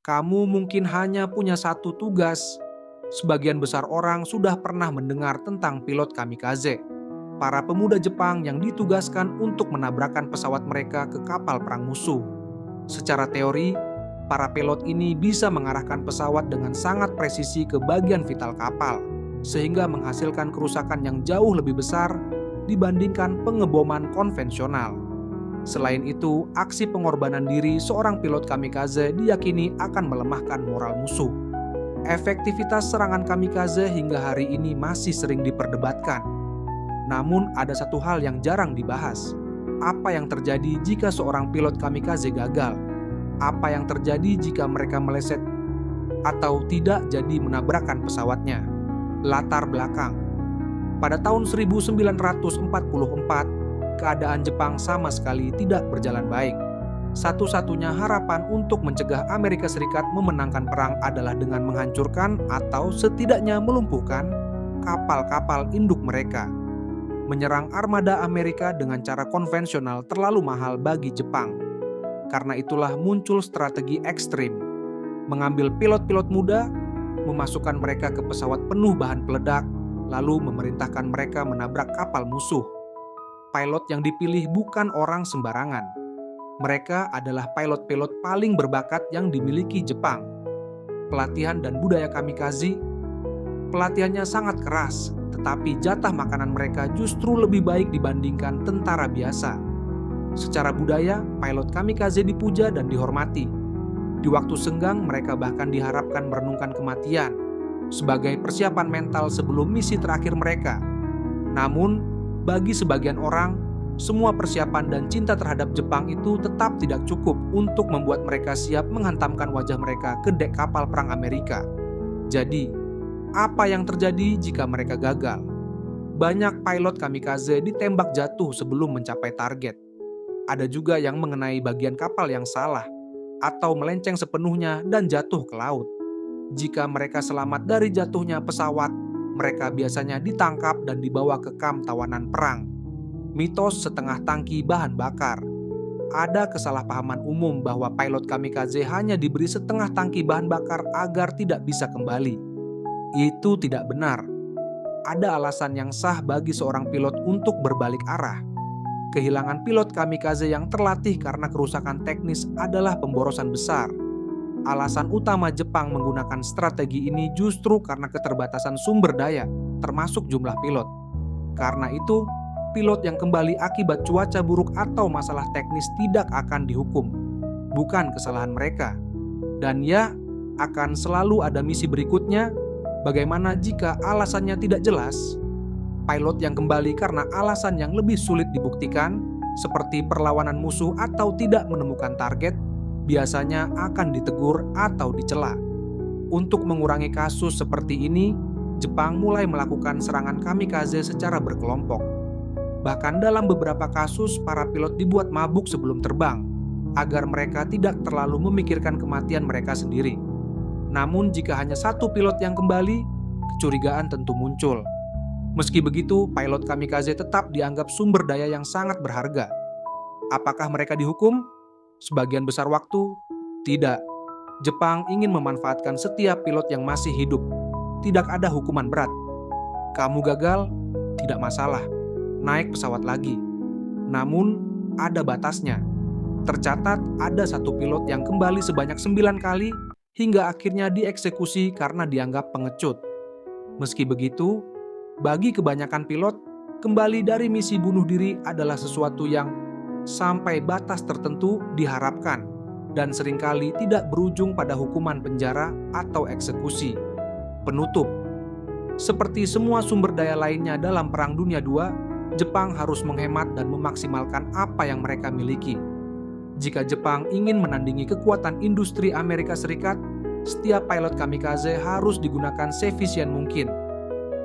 Kamu mungkin hanya punya satu tugas. Sebagian besar orang sudah pernah mendengar tentang pilot kamikaze, para pemuda Jepang yang ditugaskan untuk menabrakkan pesawat mereka ke kapal perang musuh. Secara teori, para pilot ini bisa mengarahkan pesawat dengan sangat presisi ke bagian vital kapal, sehingga menghasilkan kerusakan yang jauh lebih besar dibandingkan pengeboman konvensional. Selain itu, aksi pengorbanan diri seorang pilot kamikaze diyakini akan melemahkan moral musuh. Efektivitas serangan kamikaze hingga hari ini masih sering diperdebatkan. Namun ada satu hal yang jarang dibahas. Apa yang terjadi jika seorang pilot kamikaze gagal? Apa yang terjadi jika mereka meleset atau tidak jadi menabrakkan pesawatnya? Latar belakang. Pada tahun 1944, keadaan Jepang sama sekali tidak berjalan baik. Satu-satunya harapan untuk mencegah Amerika Serikat memenangkan perang adalah dengan menghancurkan atau setidaknya melumpuhkan kapal-kapal induk mereka. Menyerang armada Amerika dengan cara konvensional terlalu mahal bagi Jepang. Karena itulah muncul strategi ekstrim. Mengambil pilot-pilot muda, memasukkan mereka ke pesawat penuh bahan peledak, lalu memerintahkan mereka menabrak kapal musuh. Pilot yang dipilih bukan orang sembarangan. Mereka adalah pilot-pilot paling berbakat yang dimiliki Jepang. Pelatihan dan budaya kamikaze, pelatihannya sangat keras, tetapi jatah makanan mereka justru lebih baik dibandingkan tentara biasa. Secara budaya, pilot kamikaze dipuja dan dihormati. Di waktu senggang, mereka bahkan diharapkan merenungkan kematian sebagai persiapan mental sebelum misi terakhir mereka. Namun, bagi sebagian orang, semua persiapan dan cinta terhadap Jepang itu tetap tidak cukup untuk membuat mereka siap menghantamkan wajah mereka ke dek kapal perang Amerika. Jadi, apa yang terjadi jika mereka gagal? Banyak pilot kamikaze ditembak jatuh sebelum mencapai target. Ada juga yang mengenai bagian kapal yang salah, atau melenceng sepenuhnya dan jatuh ke laut. Jika mereka selamat dari jatuhnya pesawat, mereka biasanya ditangkap dan dibawa ke kamp tawanan perang. Mitos setengah tangki bahan bakar. Ada kesalahpahaman umum bahwa pilot kamikaze hanya diberi setengah tangki bahan bakar agar tidak bisa kembali. Itu tidak benar. Ada alasan yang sah bagi seorang pilot untuk berbalik arah. Kehilangan pilot kamikaze yang terlatih karena kerusakan teknis adalah pemborosan besar. Alasan utama Jepang menggunakan strategi ini justru karena keterbatasan sumber daya, termasuk jumlah pilot. Karena itu, pilot yang kembali akibat cuaca buruk atau masalah teknis tidak akan dihukum. Bukan kesalahan mereka. Dan ya, akan selalu ada misi berikutnya. Bagaimana jika alasannya tidak jelas? Pilot yang kembali karena alasan yang lebih sulit dibuktikan, seperti perlawanan musuh atau tidak menemukan target, biasanya akan ditegur atau dicela. Untuk mengurangi kasus seperti ini, Jepang mulai melakukan serangan kamikaze secara berkelompok. Bahkan dalam beberapa kasus, para pilot dibuat mabuk sebelum terbang, agar mereka tidak terlalu memikirkan kematian mereka sendiri. Namun jika hanya satu pilot yang kembali, kecurigaan tentu muncul. Meski begitu, pilot kamikaze tetap dianggap sumber daya yang sangat berharga. Apakah mereka dihukum? Sebagian besar waktu, tidak. Jepang ingin memanfaatkan setiap pilot yang masih hidup. Tidak ada hukuman berat. Kamu gagal, tidak masalah. Naik pesawat lagi. Namun, ada batasnya. Tercatat ada satu pilot yang kembali sebanyak 9 kali hingga akhirnya dieksekusi karena dianggap pengecut. Meski begitu, bagi kebanyakan pilot, kembali dari misi bunuh diri adalah sesuatu yang sampai batas tertentu diharapkan dan seringkali tidak berujung pada hukuman penjara atau eksekusi. Penutup. Seperti semua sumber daya lainnya dalam Perang Dunia II, Jepang harus menghemat dan memaksimalkan apa yang mereka miliki. Jika Jepang ingin menandingi kekuatan industri Amerika Serikat, setiap pilot kamikaze harus digunakan seefisien mungkin.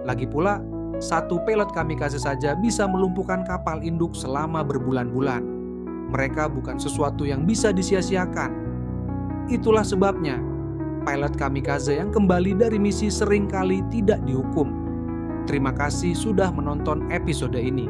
Lagi pula, satu pilot kamikaze saja bisa melumpuhkan kapal induk selama berbulan-bulan. Mereka bukan sesuatu yang bisa disia-siakan. Itulah sebabnya, pilot kamikaze yang kembali dari misi seringkali tidak dihukum. Terima kasih sudah menonton episode ini.